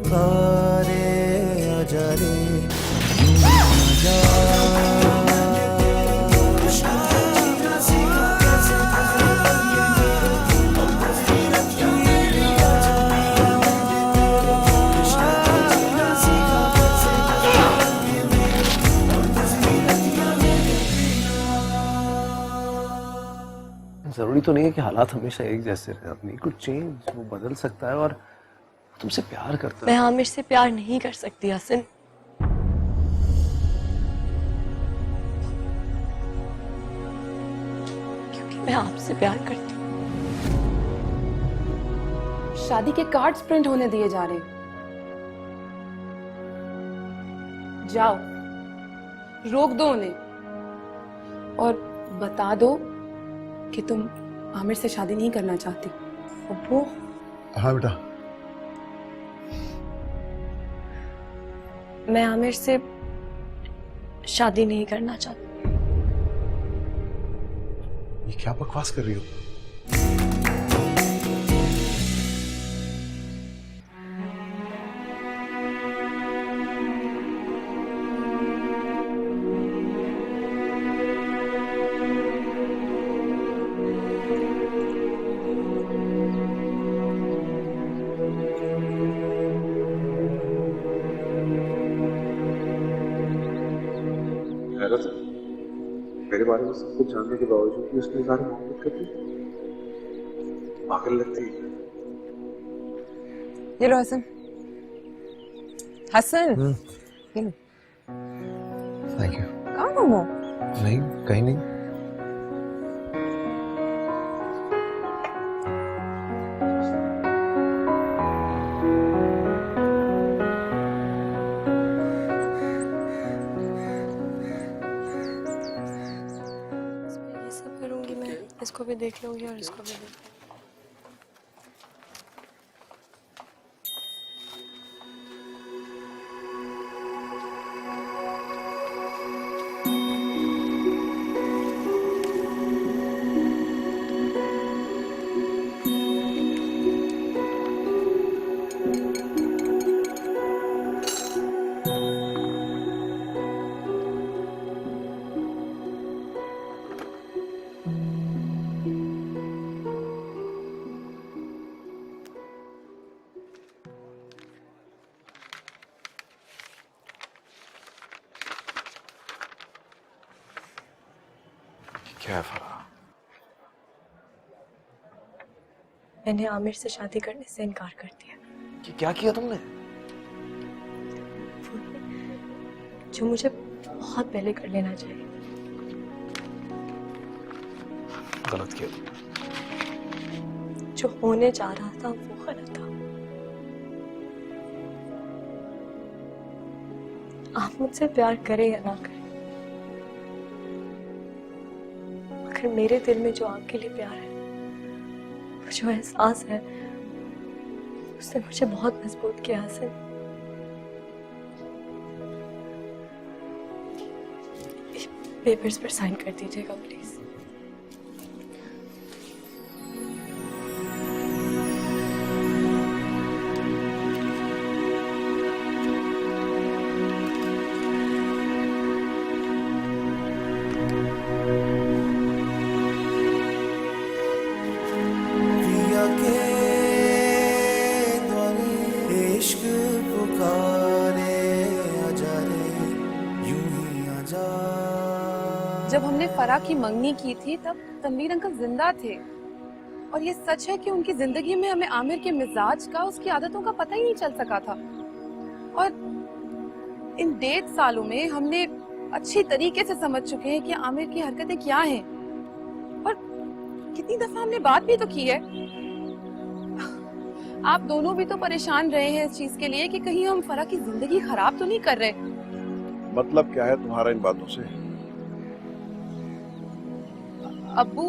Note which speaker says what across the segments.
Speaker 1: पुकारे आजा रे यूं आजा।
Speaker 2: जरूरी तो नहीं है कि हालात हमेशा एक जैसे रहे, अपनी कुछ चेंज वो बदल सकता है और तुमसे प्यार करता
Speaker 3: मैं
Speaker 2: है।
Speaker 3: आमिर से प्यार नहीं कर सकती हसन, क्योंकि मैं आपसे प्यार करती हूँ।
Speaker 4: शादी के कार्ड्स प्रिंट होने दिए जा रहे हैं। जाओ, रोक दो उन्हें और बता दो कि तुम आमिर से शादी नहीं करना चाहती।
Speaker 3: अब्बू,
Speaker 5: हाँ बेटा।
Speaker 3: मैं आमिर से शादी नहीं करना चाहती।
Speaker 5: ये क्या बकवास कर रही हो?
Speaker 6: हैरत है, मेरे बारे में सब कुछ जानने के बावजूद भी उसने इज़हार मोहब्बत कर दी। पागल लगती है।
Speaker 7: ये लो हसन। हसन, ये लो।
Speaker 2: Thank you.
Speaker 7: कहाँ गुम हो?
Speaker 2: नहीं, कहीं नहीं।
Speaker 3: ये सब करूंगी मैं, इसको भी देख लूंगी और इसको भी देख लूंगी।
Speaker 6: क्या है फराह?
Speaker 3: मैंने आमिर से शादी करने से इनकार कर दिया।
Speaker 2: कि क्या किया तुमने?
Speaker 3: जो मुझे बहुत पहले कर लेना चाहिए।
Speaker 2: गलत किया तुमने।
Speaker 3: जो होने जा रहा था वो गलत था। आप मुझसे प्यार करें या ना करें, मगर मेरे दिल में जो आपके लिए प्यार है, वो जो एहसास है, उसने मुझे बहुत मजबूत किया हसन। पेपर्स पर साइन कर दीजिएगा प्लीज।
Speaker 1: पिया के द्वारे इश्क पुकारे आजा रे यूं ही आजा।
Speaker 4: जब हमने फराह की मंगनी की थी तब तनवीर अंकल जिंदा थे, और ये सच है कि उनकी जिंदगी में हमें आमिर के मिजाज का, उसकी आदतों का पता ही नहीं चल सका था। और इन 1.5 सालों में हमने अच्छी तरीके से समझ चुके हैं कि आमिर की हरकतें क्या हैं, और कितनी दफा हमने बात भी तो की है। आप दोनों भी तो परेशान रहे हैं इस चीज के लिए कि कहीं हम फराह की जिंदगी खराब तो नहीं कर रहे।
Speaker 5: मतलब क्या है तुम्हारा इन बातों से?
Speaker 4: अब्बू,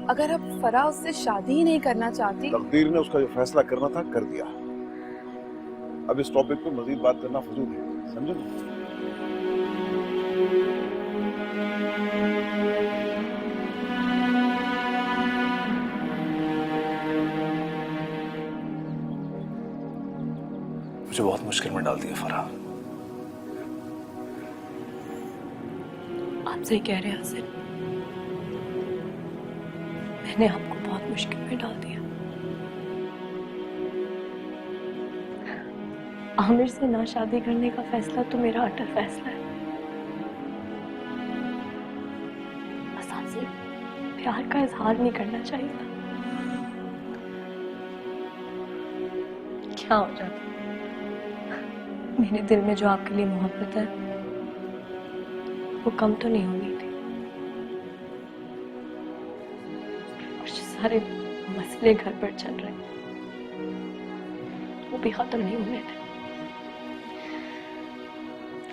Speaker 4: अगर अब फराह उससे शादी ही नहीं करना चाहती।
Speaker 5: तकदीर ने उसका जो फैसला करना था कर दिया। अब इस टॉपिक पे मजीद बात करना फजूल है, समझे ना?
Speaker 2: मुझे बहुत मुश्किल में डाल दिया फराह।
Speaker 3: आप सही कह रहे हैं हसन, मैंने आपको बहुत मुश्किल में डाल दिया। आमिर से ना शादी करने का फैसला तो मेरा अटल फैसला है। बस आपसे प्यार का इजहार नहीं करना चाहिए था। क्या हो जाता, मेरे दिल में जो आपके लिए मोहब्बत है वो कम तो नहीं होनी थी, और जो सारे मसले घर पर चल रहे वो भी खत्म नहीं होने थे।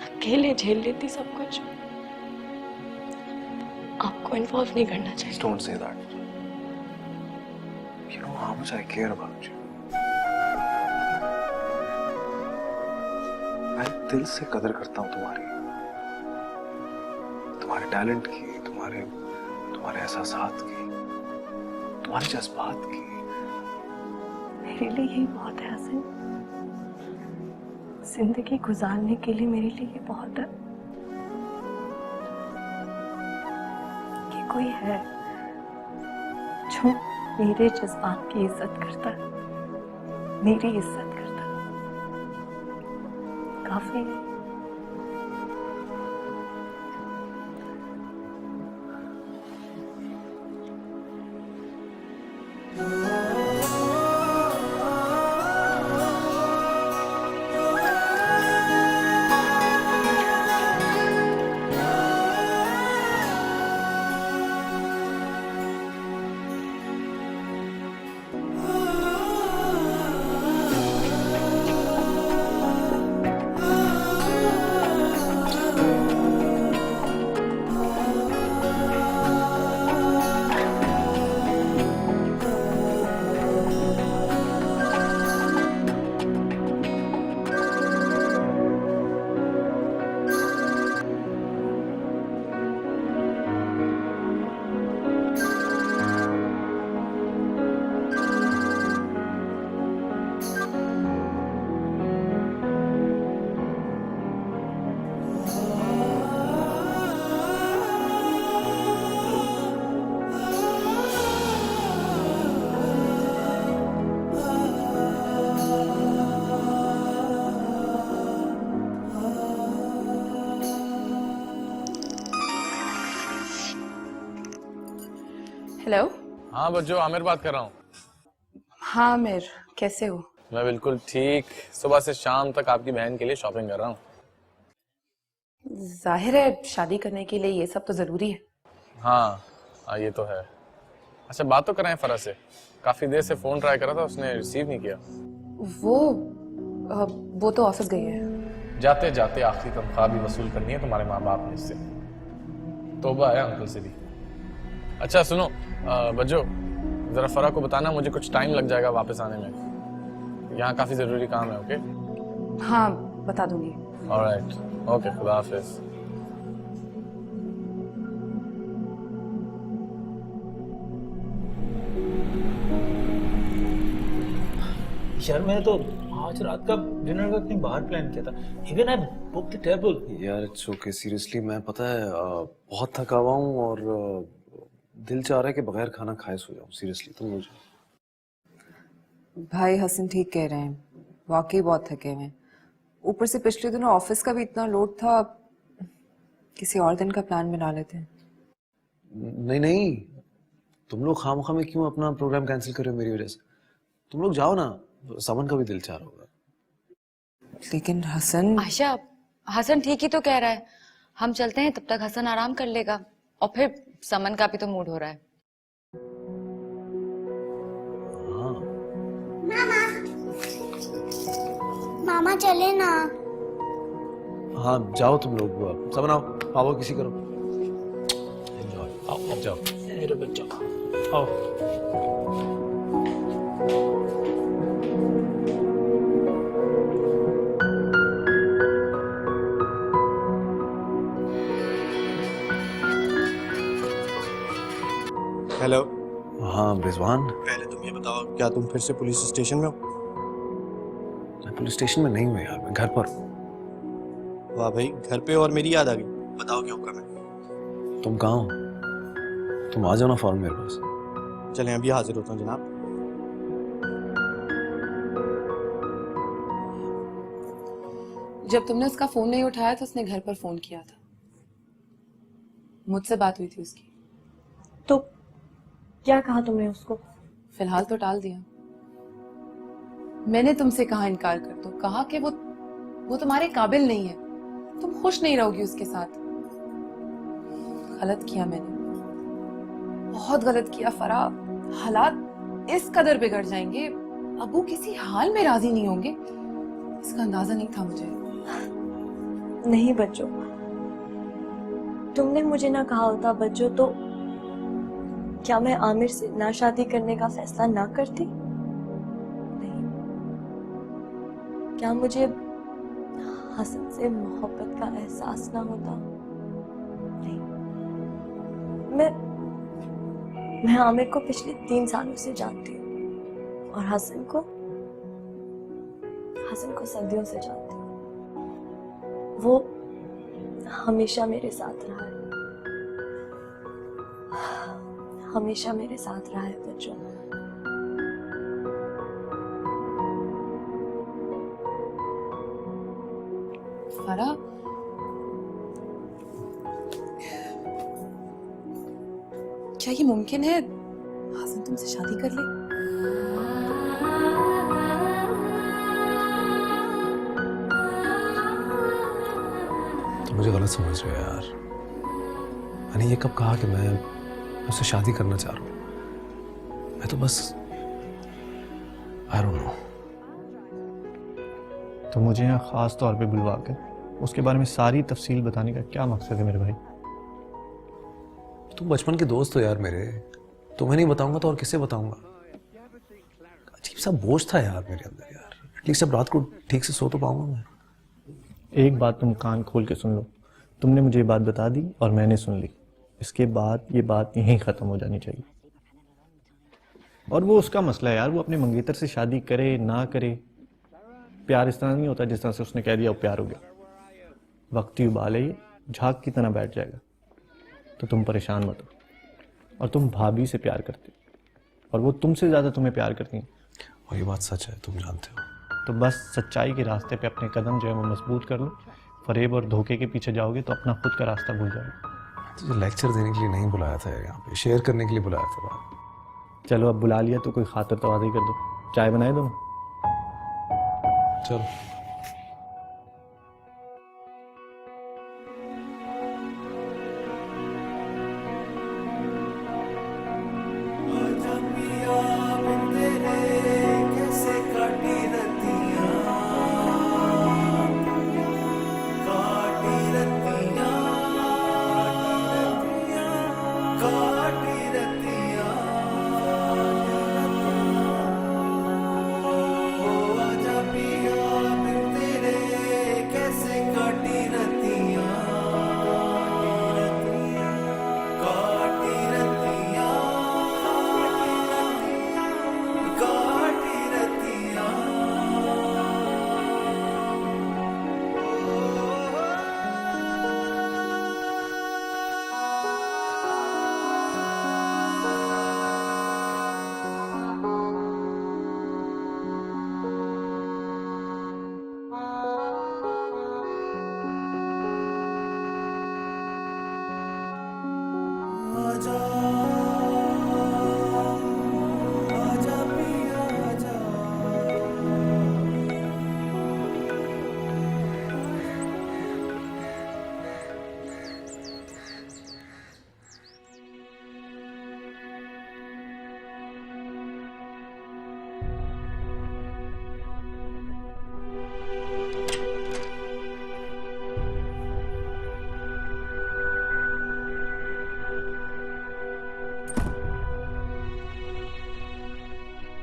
Speaker 3: अकेले झेल लेती सब कुछ, आपको इन्वॉल्व नहीं करना चाहिए।
Speaker 2: Don't say that. You know how much I care about you. मैं दिल से कदर करता हूँ तुम्हारे टैलेंट की, तुम्हारे एहसासात की, तुम्हारे जज्बात की।
Speaker 3: मेरे लिए यही बहुत है हसन, जिंदगी गुजारने के लिए मेरे लिए ये बहुत है कि कोई है जो मेरे जज्बात की इज्जत करता है, मेरी इज्जत करता है। काफी है।
Speaker 4: हेलो।
Speaker 8: हाँ बच्चो, आमिर बात कर रहा हूँ।
Speaker 4: हाँ आमिर, कैसे हो?
Speaker 8: मैं बिल्कुल ठीक। सुबह से शाम तक आपकी बहन के लिए शॉपिंग कर रहा हूँ।
Speaker 4: जाहिर है शादी करने के लिए ये सब तो जरूरी है।
Speaker 8: हाँ ये तो है। अच्छा बात तो कराएं फरा से। काफी देर से फोन ट्राई करा था, उसने रिसीव नहीं किया।
Speaker 4: वो तो ऑफिस गई है।
Speaker 8: जाते जाते आखिरी तनख्वाह भी वसूल करनी है तुम्हारे माँ बाप ने इससे। तौबा है अंकल से भी। अच्छा सुनो बज्जो, जरा फरा को बताना मुझे कुछ टाइम लग जाएगा वापस आने में। यहाँ काफी जरूरी काम है। ओके?
Speaker 4: हाँ बता दूंगी।
Speaker 8: ऑलराइट, ओके, खुदा हाफिज।
Speaker 9: यार मैंने तो आज रात का डिनर का कहीं बाहर प्लान किया था। Even I book the table.
Speaker 2: यार इट्स ओके, सीरियसली मैं पता है बहुत थका हुआ हूँ और दिल चाह रहा है कि बगैर खाना खाए सो जाऊँ। सीरियसली तुम मुझे।
Speaker 7: भाई हसन ठीक कह रहे हैं, वाकई बहुत थके हुए हैं। ऊपर से पिछले दिनों ऑफिस का भी इतना लोड था, किसी और दिन का प्लान बना लेते हैं।
Speaker 2: नहीं नहीं, तुम लोग खामखा में क्यों अपना प्रोग्राम कैंसिल कर रहे हो मेरी वजह से? तुम लोग जाओ ना, समन का भी दिल चाह रहा होगा।
Speaker 7: लेकिन हसन।
Speaker 10: आशा, हसन ठीक ही तो कह रहा है। हम चलते हैं, तब तक हसन आराम कर लेगा और फिर समन का भी तो मूड हो रहा है।
Speaker 2: हाँ।
Speaker 11: मामा चले ना।
Speaker 2: हाँ जाओ तुम लोग, समन आओ, पापा किसी करो।
Speaker 9: आओ अब जाओ मेरे बच्चा, आओ।
Speaker 12: हेलो।
Speaker 2: हाँ रिजवान।
Speaker 12: पहले तुम ये बताओ, क्या तुम फिर से पुलिस स्टेशन में हो?
Speaker 2: पुलिस स्टेशन में नहीं हूँ यार, मैं घर पर हूँ।
Speaker 12: वाह भाई, घर पे और मेरी याद आ गई। बताओ क्या हुक्म है?
Speaker 2: तुम कहाँ हो? तुम आ जाओ ना फौरन मेरे पास।
Speaker 12: चलें, अभी हाजिर होता हूँ जनाब।
Speaker 4: जब तुमने उसका फोन नहीं उठाया तो उसने घर पर फोन किया था। मुझसे बात हुई थी उसकी।
Speaker 3: तो क्या कहा तुमने उसको?
Speaker 4: फिलहाल तो टाल दिया। मैंने तुमसे कहा इनकार कर दो, कहा कि वो तुम्हारे काबिल नहीं है, तुम खुश नहीं रहोगी उसके साथ। गलत किया मैंने, बहुत गलत किया फरा। हालात इस कदर बिगड़ जाएंगे, अबू किसी हाल में राजी नहीं होंगे, इसका अंदाजा नहीं था मुझे।
Speaker 3: नहीं बच्चों, तुमने मुझे ना कहा होता बच्चों तो क्या मैं आमिर से ना शादी करने का फैसला ना करती? नहीं। क्या मुझे हसन से मोहब्बत का एहसास ना होता? नहीं। मैं आमिर को पिछले 3 सालों से जानती हूँ और हसन को सदियों से जानती हूँ। वो हमेशा मेरे साथ रहा है, हमेशा मेरे साथ रहा है बच्चों।
Speaker 4: फरा, क्या ये मुमकिन है हसन तुमसे शादी कर ले?
Speaker 2: तुम मुझे गलत समझ रहे हो यार। मैंने ये कब कहा कि मैं उससे शादी करना चाह रहा हूँ? मैं तो बस आई डोंट नो।
Speaker 12: तो मुझे यहाँ खास तौर पे बुलवा कर उसके बारे में सारी तफसील बताने का क्या मकसद है मेरे भाई?
Speaker 2: तुम बचपन के दोस्त हो यार मेरे, तुम्हें नहीं बताऊंगा तो और किसे बताऊंगा? अजीब सा बोझ था यार मेरे अंदर यार। एटलीस्ट अब रात को ठीक से सो तो पाऊंगा मैं।
Speaker 12: एक बात तुम कान खोल के सुन लो, तुमने मुझे ये बात बता दी और मैंने सुन ली, इसके बाद ये बात यहीं ख़त्म हो जानी चाहिए। और वो उसका मसला है यार, वो अपने मंगेतर से शादी करे ना करे। प्यार इस तरह नहीं होता जिस तरह से उसने कह दिया वो प्यार हो गया। वक्ती उबाल है, ये झाग की तरह बैठ जाएगा। तो तुम परेशान मत हो। और तुम भाभी से प्यार करते और वो तुमसे ज़्यादा तुम्हें प्यार करती हैं।
Speaker 2: और ये बात सच है, तुम जानते हो।
Speaker 12: तो बस सच्चाई के रास्ते पे अपने कदम जो है वो मजबूत कर लो। फरेब और धोखे के पीछे जाओगे तो अपना खुद का रास्ता भूल जाओगे।
Speaker 2: तुझे लेक्चर देने के लिए नहीं बुलाया था यहाँ पे, शेयर करने के लिए बुलाया था बात।
Speaker 12: चलो अब बुला लिया तो कोई खातिर तवाज़ी कर दो। चाय बनाए दो ना?
Speaker 2: चलो।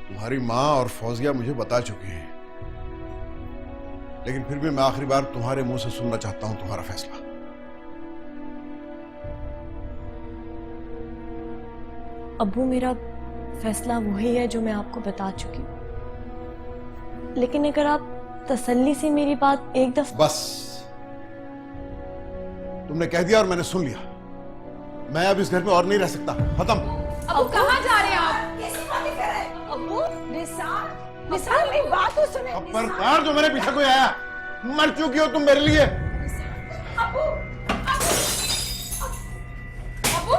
Speaker 5: तुम्हारी माँ और फौजिया मुझे बता चुकी हैं, लेकिन फिर भी मैं आखिरी बार तुम्हारे मुंह से सुनना चाहता हूं तुम्हारा फैसला।
Speaker 3: अब्बू, मेरा फैसला वही है जो मैं आपको बता चुकी हूँ। लेकिन अगर आप तसल्ली से मेरी बात एक दफा।
Speaker 13: बस, तुमने कह दिया और मैंने सुन लिया। मैं अब इस घर में और नहीं रह सकता। खत्म।
Speaker 4: अब कहाँ जा रहे हैं आप?
Speaker 14: कैसी बातें कर रहे हैं? अब्बू, निसार मेरी बात तो सुने।
Speaker 13: अब पर जो मेरे पीछे कोई आया, मर चुकी हो तुम मेरे लिए।
Speaker 14: अब्बू, अब्बू, अब्बू,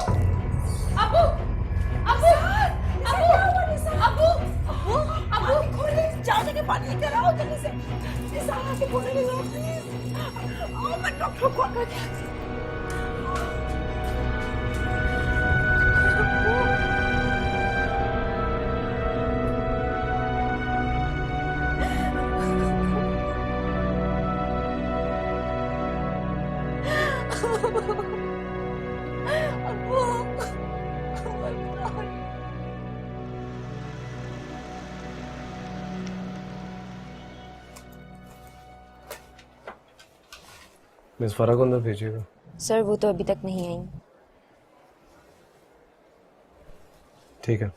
Speaker 14: अब्बू, अब्बू, अब्बू, अब्बू, खोले, जाने के पानी लेकर आओ जल्दी से। निसार आके खोले ले लो प्लीज। आओ, मैं डॉक्टर को कॉल करके आती हूँ।
Speaker 2: मिस फरा को अंदर भेजिएगा।
Speaker 10: सर वो तो अभी तक नहीं आई।
Speaker 2: ठीक है।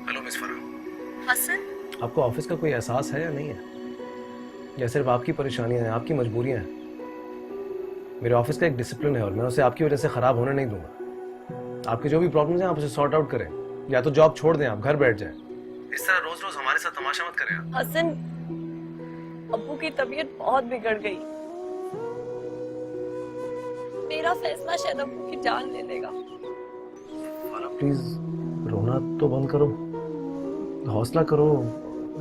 Speaker 2: हेलो मिस फरा।
Speaker 3: हसन,
Speaker 2: आपको ऑफिस का कोई एहसास है या नहीं है? या सिर्फ आपकी परेशानियां हैं, आपकी मजबूरियां हैं? मेरे ऑफिस का एक डिसिप्लिन है और मैं उसे आपकी वजह से खराब होने नहीं दूंगा। आपके जो भी प्रॉब्लम्स हैं आप उसे सॉर्ट आउट करें, या तो जॉब छोड़ दें, आप घर बैठ जाएं। इस तरह रोज रोज हमारे साथ तमाशा मत करें आप।
Speaker 3: हसन, अब्बू की तबीयत बहुत बिगड़ गई। मेरा फैसला शायद अब्बू की जान ले लेगा।
Speaker 2: प्लीज रोना तो बंद करो, हौसला करो,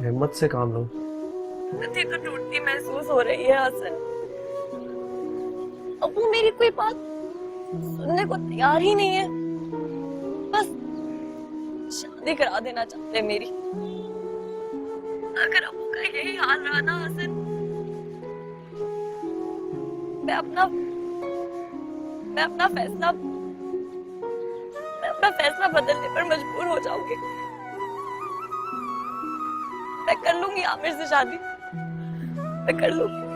Speaker 2: हिम्मत से काम लो।
Speaker 3: मुझे तो टूटती महसूस हो रही है हसन। अब्बू मेरी कोई बात सुनने को तैयार ही नहीं है। बस शादी करा देना चाहते हैं मेरी। अगर अब्बू का यही हाल रहा ना हसन, मैं अपना फैसला बदलने पर मजबूर हो जाऊंगी। मैं कर लूंगी आमिर से शादी, मैं कर लूंगी।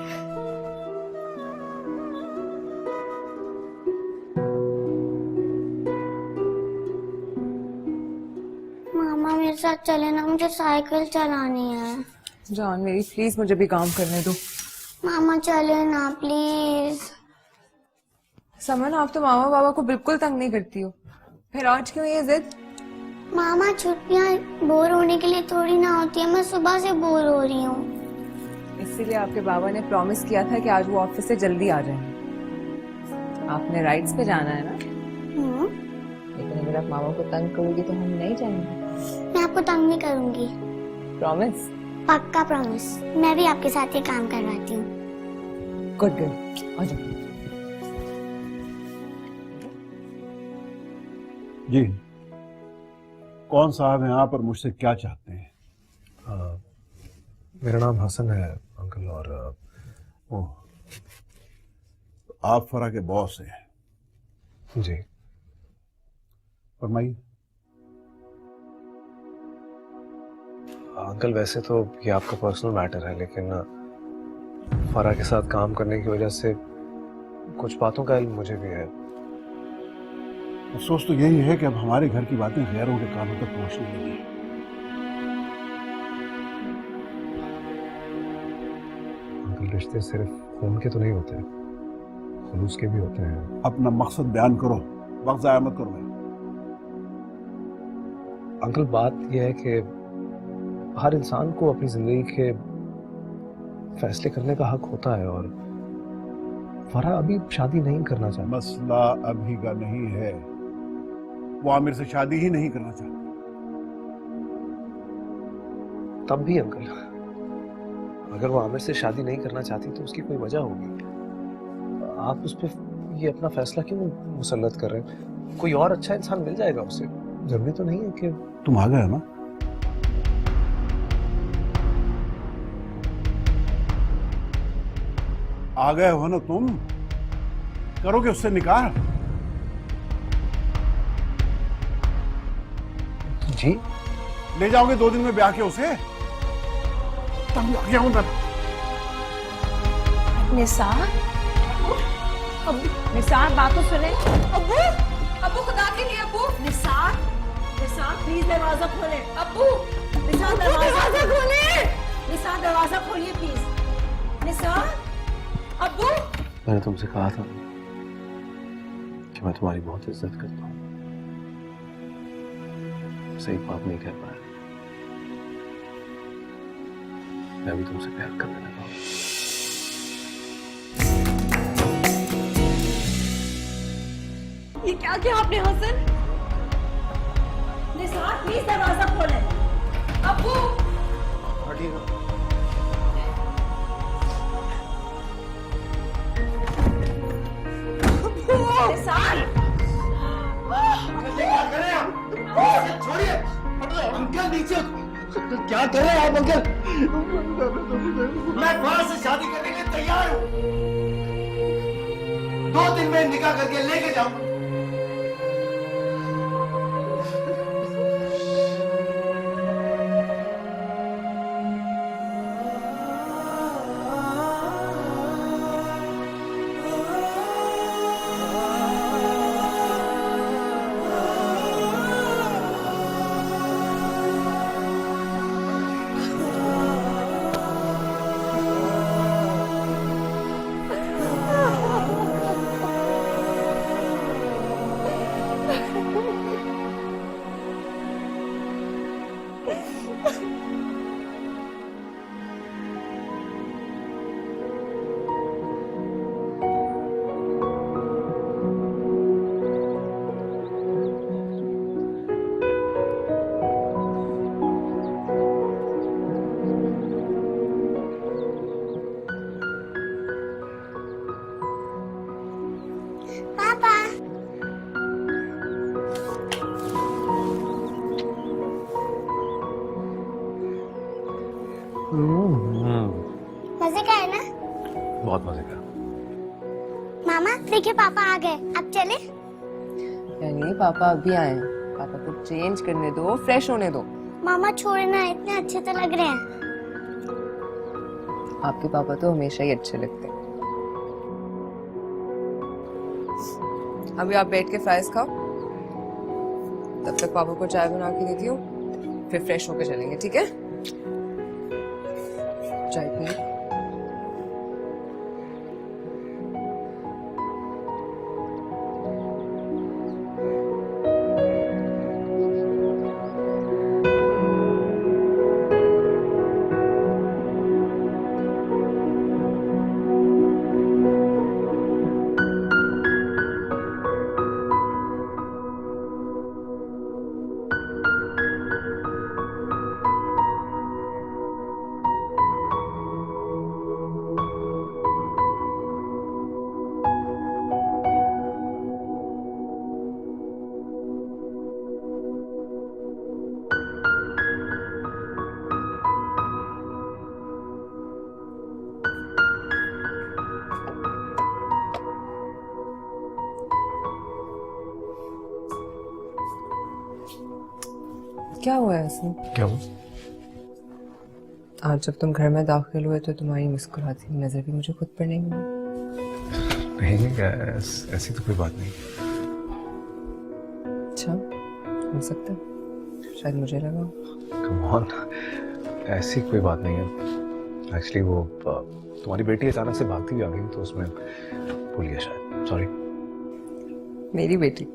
Speaker 11: मामा मेरे साथ चले ना, मुझे साइकिल चलानी है।
Speaker 7: जान मेरी प्लीज मुझे भी काम करने दो।
Speaker 11: मामा चले ना प्लीज।
Speaker 7: समन, आप तो मामा बाबा को बिल्कुल तंग नहीं करती हो, फिर आज क्यों ये जिद?
Speaker 11: मामा छुट्टियां बोर होने के लिए थोड़ी ना होती है, मैं सुबह से बोर हो रही हूँ।
Speaker 7: इसीलिए आपके बाबा ने प्रॉमिस किया था कि आज वो ऑफिस से जल्दी आ जाएंगे। आपने राइड्स पे जाना है ना? लेकिन अगर आप मामा को तंग करोगी तो हम नहीं जाएंगे।
Speaker 11: मैं आपको तंग नहीं करूंगी।
Speaker 7: प्रॉमिस?
Speaker 11: पक्का प्रॉमिस। मैं भी आपके साथ ये काम करवाती हूँ।
Speaker 7: गुड गर्ल, आ जाओ।
Speaker 5: जी, कौन साहब हैं आप और मुझसे क्या चाहते हैं?
Speaker 2: मेरा नाम हसन है अंकल, और
Speaker 5: ओह, आप फरा के बॉस हैं?
Speaker 2: जी।
Speaker 5: फरमाइए।
Speaker 2: अंकल वैसे तो ये आपका पर्सनल मैटर है, लेकिन फरा के साथ काम करने की वजह से कुछ बातों का इल्म मुझे भी है।
Speaker 5: अफसोस तो यही है कि अब हमारे घर की बातें गैरों के कानों तक पहुंचने लगी।
Speaker 2: अंकल रिश्ते सिर्फ खून के तो नहीं होते, खुलूस के भी होते हैं।
Speaker 5: अपना मकसद बयान करो, वक्त जाया मत करो।
Speaker 2: अंकल बात यह है कि हर इंसान को अपनी जिंदगी के फैसले करने का हक होता है, और फरा अभी शादी नहीं करना चाहती।
Speaker 5: मसला अभी का नहीं है, वो आमिर से शादी ही नहीं करना चाहती।
Speaker 2: तब भी अंकल, अगर वो आमिर से शादी नहीं करना चाहती तो उसकी कोई वजह होगी। आप उस पर ये अपना फैसला क्यों मुसल्लत कर रहे हैं? कोई और अच्छा इंसान मिल जाएगा उसे। जरूरी तो नहीं है कि
Speaker 5: तुम आ गए ना। आ गए हो ना तुम, करोगे उससे निकाह?
Speaker 2: जी।
Speaker 5: ले जाओगे 2 दिन में ब्याह के उसे? तब आ गया हूं मैं।
Speaker 14: निसार, निसार बात तो सुने।
Speaker 4: अब्बू, अब्बू खुदा के लिए अब्बू।
Speaker 14: निसार, निसार प्लीज दरवाजा खोले।
Speaker 4: अब्बू,
Speaker 14: निसार दरवाजा खोले। निसार दरवाजा खोलिए प्लीज। निसार,
Speaker 4: अब्बू।
Speaker 2: मैंने तुमसे कहा था कि मैं तुम्हारी बहुत इज्जत करता हूँ। सही बात नहीं कह पाया। मैं भी तुमसे प्यार करने लगा हूँ।
Speaker 4: ये क्या किया आपने हसन?
Speaker 14: निसार प्लीज दरवाजा खोले।
Speaker 4: अब्बू,
Speaker 14: निसार,
Speaker 13: छोड़िए अंकल, नीचे क्या कर रहे हैं आप अंकल? मैं वहां से शादी करने के लिए तैयार हूँ। 2 दिन में निकाह करके लेके जाऊँ।
Speaker 11: मजे का है ना?
Speaker 2: बहुत मजे का।
Speaker 11: मामा देखिए पापा आ गए, अब चले?
Speaker 7: नहीं, पापा अभी आए हैं। पापा को चेंज करने दो, फ्रेश होने दो।
Speaker 11: मामा छोड़ना, इतने अच्छे तो लग रहे हैं।
Speaker 7: आपके पापा तो हमेशा ही अच्छे लगते हैं। अभी आप बैठ के फ्राइज खाओ, तब तक पापा को चाय बना के देती हूँ, फिर फ्रेश होकर चलेंगे, ठीक है? चाय पी। क्या हुआ है इसमें?
Speaker 2: क्या हुआ?
Speaker 7: आज जब तुम घर में दाखिल हुए तो तुम्हारी मुस्कुराती हुई नजर भी मुझे खुद पर नहीं मिली।
Speaker 2: नहीं, ऐसी तो कोई बात नहीं।
Speaker 7: अच्छा, हो सकता है, शायद मुझे लगा।
Speaker 2: कम ऑन, ऐसी कोई बात नहीं है। एक्चुअली वो तुम्हारी बेटी अचानक से भागती हुई आ गई तो उसमें भूल गया शायद। सॉरी।
Speaker 7: मेरी बेटी?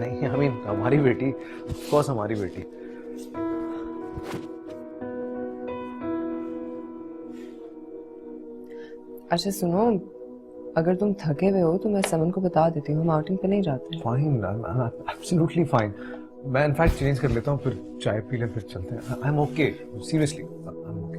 Speaker 2: नहीं, आई मीन हमारी बेटी, ऑफ कोर्स हमारी बेटी।
Speaker 7: अच्छा सुनो, अगर तुम थके हुए हो तो मैं समन को बता देती हूँ, हम आउटिंग पे नहीं जाते।
Speaker 2: Fine, absolutely fine. मैं इनफैक्ट चेंज कर लेता हूँ, फिर चाय पी ले, फिर चलते हैं। I am okay, seriously I am okay.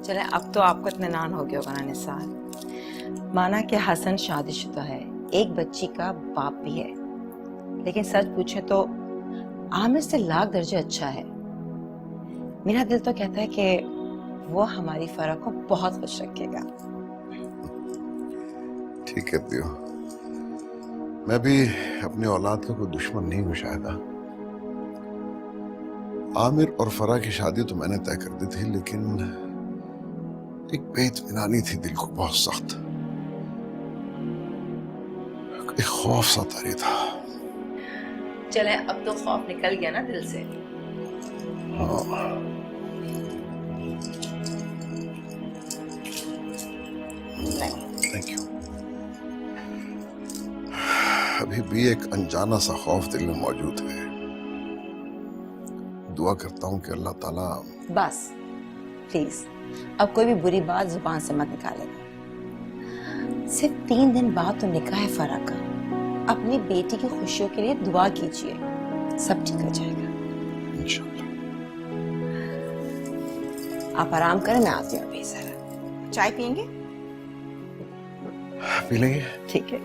Speaker 14: चले, अब तो आपको इत्मीनान हो गया होगा ना निसार। माना कि हसन शादीशुदा है, एक बच्ची का बाप भी है, लेकिन सच पूछे तो
Speaker 15: आमिर से लाख दर्जे अच्छा है। मेरा दिल तो कहता है कि वो हमारी फरा को बहुत खुश रखेगा।
Speaker 5: ठीक कहती हो। मैं भी अपनी औलाद का कोई दुश्मन नहीं हूं शायद। आमिर और फरा की शादी तो मैंने तय कर दी थी, लेकिन एक बेइत्मीनानी थी दिल को बहुत सख्त। एक खौफ सता रही था।
Speaker 15: चले अब तो खौफ निकल गया ना दिल से।
Speaker 5: Thank you. अभी भी एक अनजाना सा खौफ दिल में मौजूद है। दुआ करता हूँ कि अल्लाह ताला।
Speaker 15: बस प्लीज अब कोई भी बुरी बात जुबान से मत निकालेगा। सिर्फ 3 दिन बाद तो निकाह है फरा का। अपनी बेटी की खुशियों के लिए दुआ कीजिए, सब ठीक हो जाएगा
Speaker 5: इंशाल्लाह।
Speaker 15: आप आराम करें, मैं आती हूँ अभी। जरा चाय पियेंगे?
Speaker 5: पी लेंगे।
Speaker 15: ठीक है।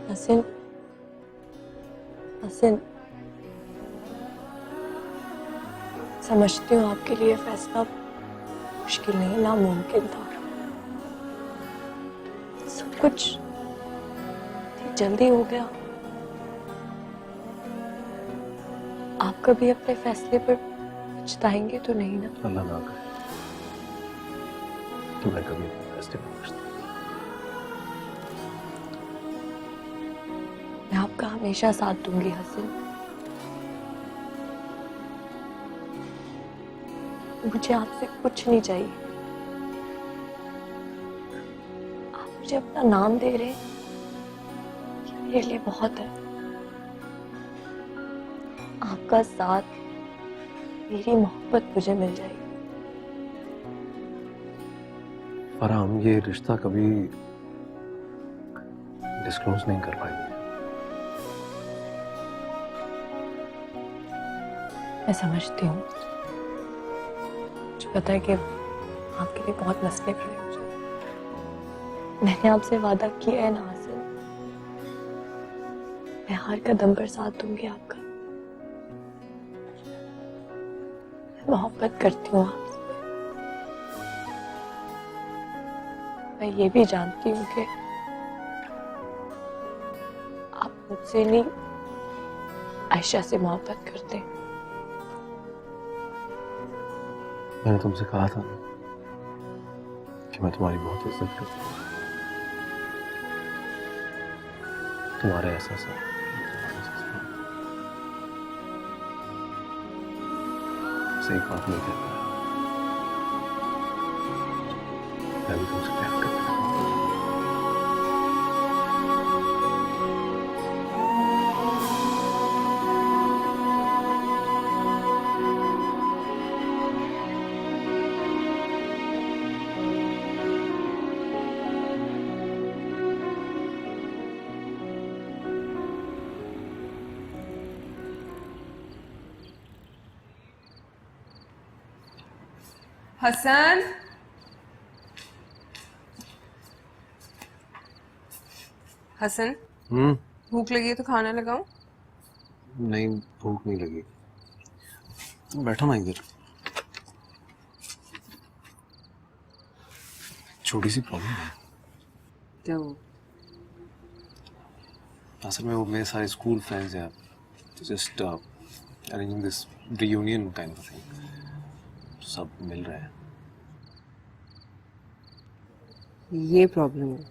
Speaker 3: हसन, हसन, समझती हूँ आपके लिए फैसला मुश्किल नहीं, नामुमकिन था। सब कुछ जल्दी हो गया। आप कभी अपने फैसले पर पछताएंगे तो नहीं ना?
Speaker 2: अल्लाह ना करे कि मैं कभी अपने फैसले पर पछताऊं।
Speaker 3: मैं आपका हमेशा साथ दूंगी हसन। मुझे आपसे कुछ नहीं चाहिए। आप मुझे अपना नाम दे रहे हैं, ये मेरे लिए बहुत है। आपका साथ, मेरी मोहब्बत मुझे मिल जाएगी।
Speaker 2: पर हम ये रिश्ता कभी डिस्क्लोज नहीं कर पाएंगे।
Speaker 3: मैं समझती हूँ। मुझे पता है कि आपके लिए बहुत मसले खड़े हो जाए। मैंने आपसे वादा किया है ना हासिल, मैं हर कदम पर साथ दूंगी आपका। मैं मोहब्बत करती हूँ आपसे। मैं ये भी जानती हूँ कि आप मुझसे नहीं, आयशा से मोहब्बत करते हैं।
Speaker 2: मैंने तुमसे कहा था कि मैं तुम्हारी बहुत इज्जत करता हूँ। तुम्हारे एहसास सही बात नहीं कहता। मैं भी तुमसे प्यार करता हूँ।
Speaker 4: हसन, हसन, भूख लगी है तो खाना लगाऊं?
Speaker 2: नहीं, भूख नहीं लगी। तुम बैठो ना इधर। छोटी सी प्रॉब्लम है।
Speaker 4: क्या हो?
Speaker 2: असल में वो मेरे सारे स्कूल फ्रेंड्स हैं, just arranging this reunion kind of thing. सब मिल रहे हैं।
Speaker 4: ये प्रॉब्लम है।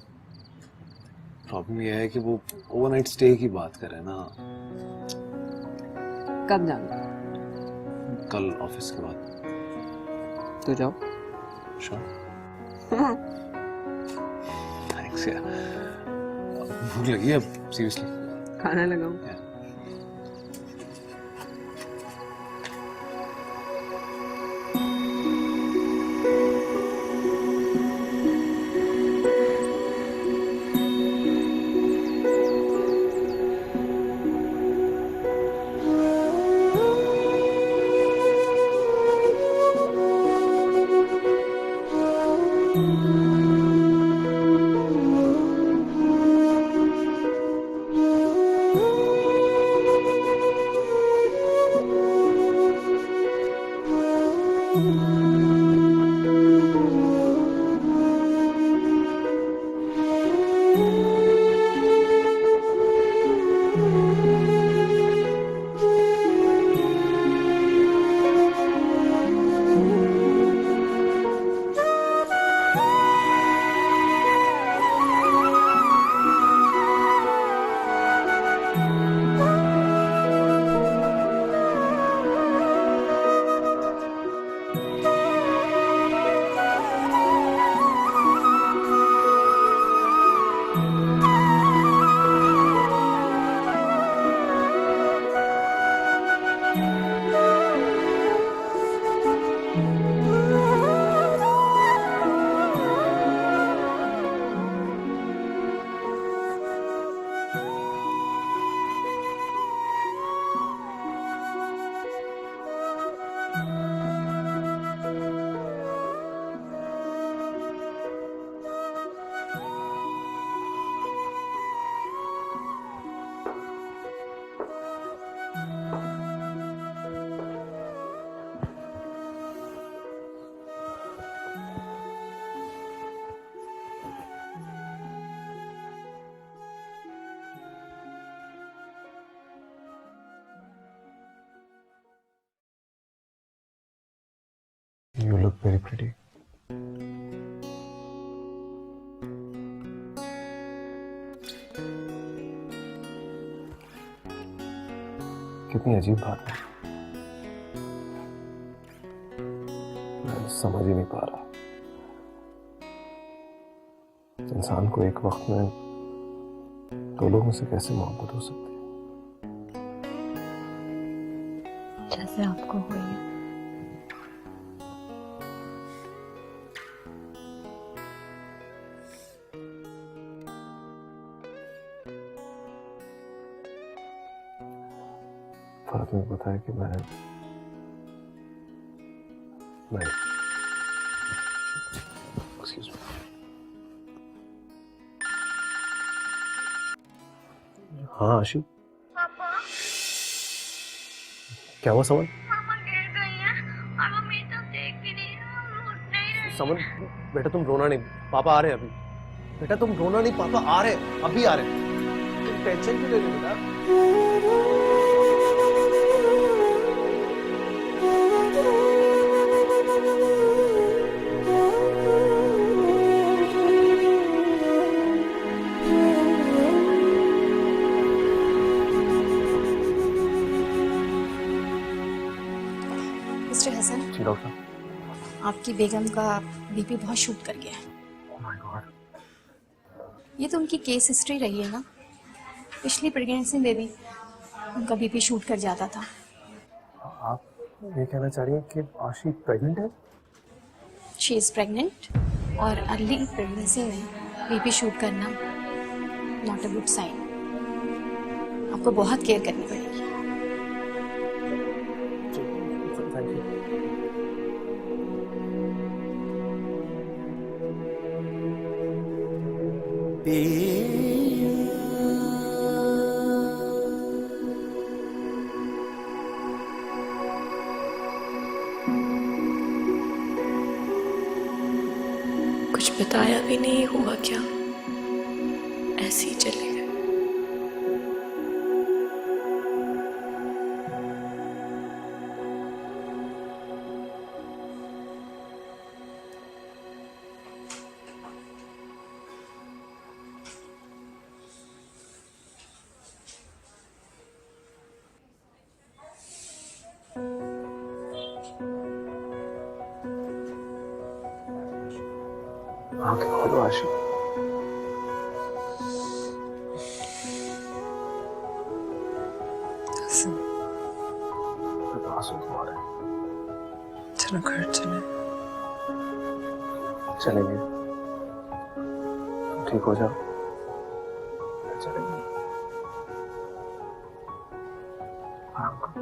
Speaker 2: प्रॉब्लम ये है कि वो ओवरनाइट स्टे की बात कर रहे हैं ना।
Speaker 4: कब जाना?
Speaker 2: कल ऑफिस के बाद।
Speaker 4: तो जाओ।
Speaker 2: श्योर। थैंक्स यार। भूख लगी है अब सीरियसली।
Speaker 4: खाना लगाऊं?
Speaker 2: You look very pretty. कितनी अजीब बात है। मैं समझ ही नहीं पा रहा इंसान को एक वक्त में दो लोगों से कैसे मोहब्बत हो सकती है।
Speaker 3: जैसे आपको हुई है।
Speaker 2: फर्क में पता है कि मैं एक्सक्यूज मी। हाँ आशु, क्या हुआ समन? समन बेटा तुम रोना नहीं, पापा आ रहे हैं अभी। बेटा तुम रोना नहीं, पापा आ रहे हैं, अभी आ रहे हैं। तुम टेंशन क्यों ले रहे हो बेटा?
Speaker 16: मिस्टर हसन,
Speaker 2: जी डॉक्टर।
Speaker 16: आपकी बेगम का बीपी बहुत शूट कर गया है।
Speaker 2: Oh my God.
Speaker 16: ये तो उनकी केस हिस्ट्री रही है ना। पिछली प्रेगनेंसी में भी उनका बीपी शूट कर जाता था।
Speaker 2: आप ये कहना चाह रही हैं कि आशी प्रेग्नेंट है?
Speaker 16: शी इज प्रेग्नेंट और अर्ली प्रेगनेंसी में बीपी शूट करना नॉट अ गुड साइन। आपको बहुत केयर करनी पड़ेगी।
Speaker 2: Thank you.
Speaker 3: कुछ बताया भी नहीं, हुआ क्या, ऐसे ही चले गए।
Speaker 2: आंखें खोलो आशु। आंसू क्यों आ रहे हैं?
Speaker 3: चलो घर चले।
Speaker 2: चलेंगे, ठीक हो जाओ, चलेंगे। आराम करो।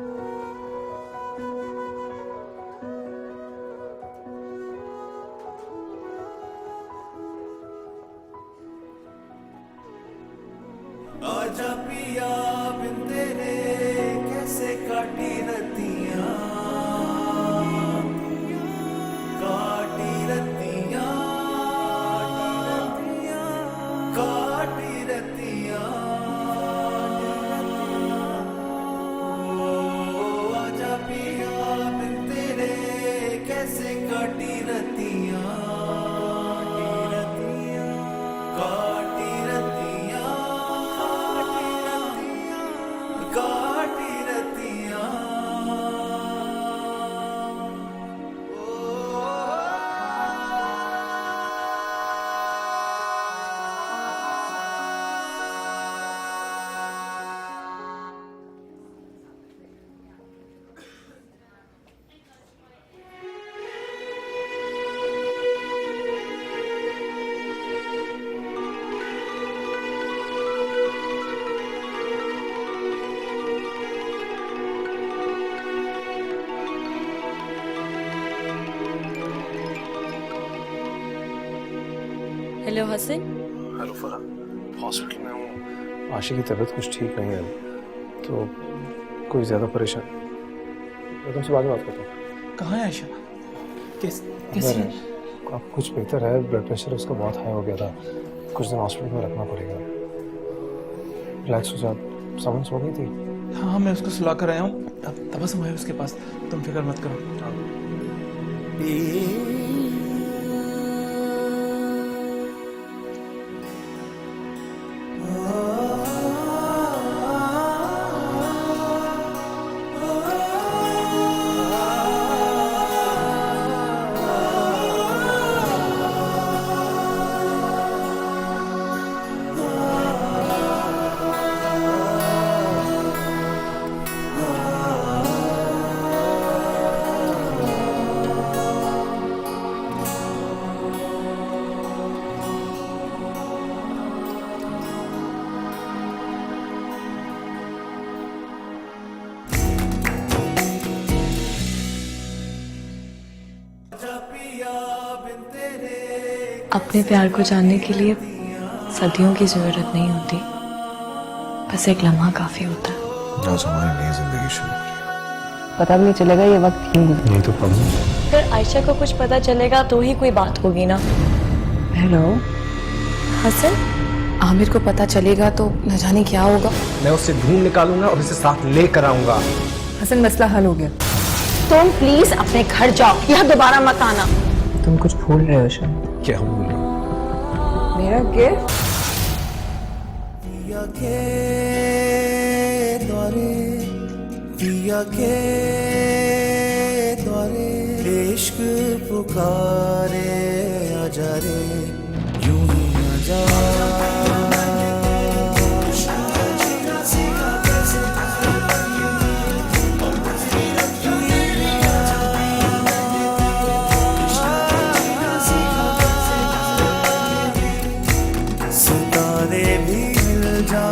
Speaker 1: आजा पिया बिन तेरे कैसे काटी रतियां, काटी रतियां, काटी रतियां। आजा पिया बिन तेरे कैसे काटी रतियां, काटी रतियां, काटी रतियां।
Speaker 10: हेलो हसन।
Speaker 2: हेलो फरा, हॉस्पिटल में हूँ। आशी की तबीयत कुछ ठीक नहीं है, तो कोई ज़्यादा परेशान। मैं तुमसे बाद में बात करता हूँ।
Speaker 9: कहाँ है आयशा? कैसी है?
Speaker 2: अब कुछ बेहतर है, ब्लड प्रेशर उसका बहुत हाई हो गया था, कुछ दिन हॉस्पिटल में रखना पड़ेगा। रिलैक्स हो जा। समन सो गई थी?
Speaker 9: हाँ, मैं उसको सुला कर आया हूँ। तबस्सुम है उसके पास, तुम फिक्र मत करो।
Speaker 3: अपने प्यार को जानने के लिए सदियों की जरूरत नहीं होती, बस एक लम्हा काफी होता है।
Speaker 2: आज हमारी नई जिंदगी शुरू हुई।
Speaker 7: पता भी नहीं चलेगा ये वक्त ही
Speaker 2: नहीं तो कब?
Speaker 3: फिर आयशा को कुछ पता चलेगा तो ही कोई बात होगी ना।
Speaker 7: हेलो
Speaker 4: हसन, आमिर को पता चलेगा तो न जाने क्या होगा।
Speaker 2: मैं उसे ढूंढ निकालूंगा और इसे साथ लेकर आऊंगा।
Speaker 7: हसन, मसला हल हो गया।
Speaker 15: तुम प्लीज अपने घर जाओ, यहाँ दोबारा मत आना।
Speaker 7: तुम कुछ भूल रहे हो शम।
Speaker 2: क्या भूल रहा हूँ?
Speaker 7: मेरा गिफ्ट
Speaker 1: पिया के द्वारे, पिया के द्वारे इश्क पुकारे, आजा रे यूं ही आजा। सितारे भी मिल जा।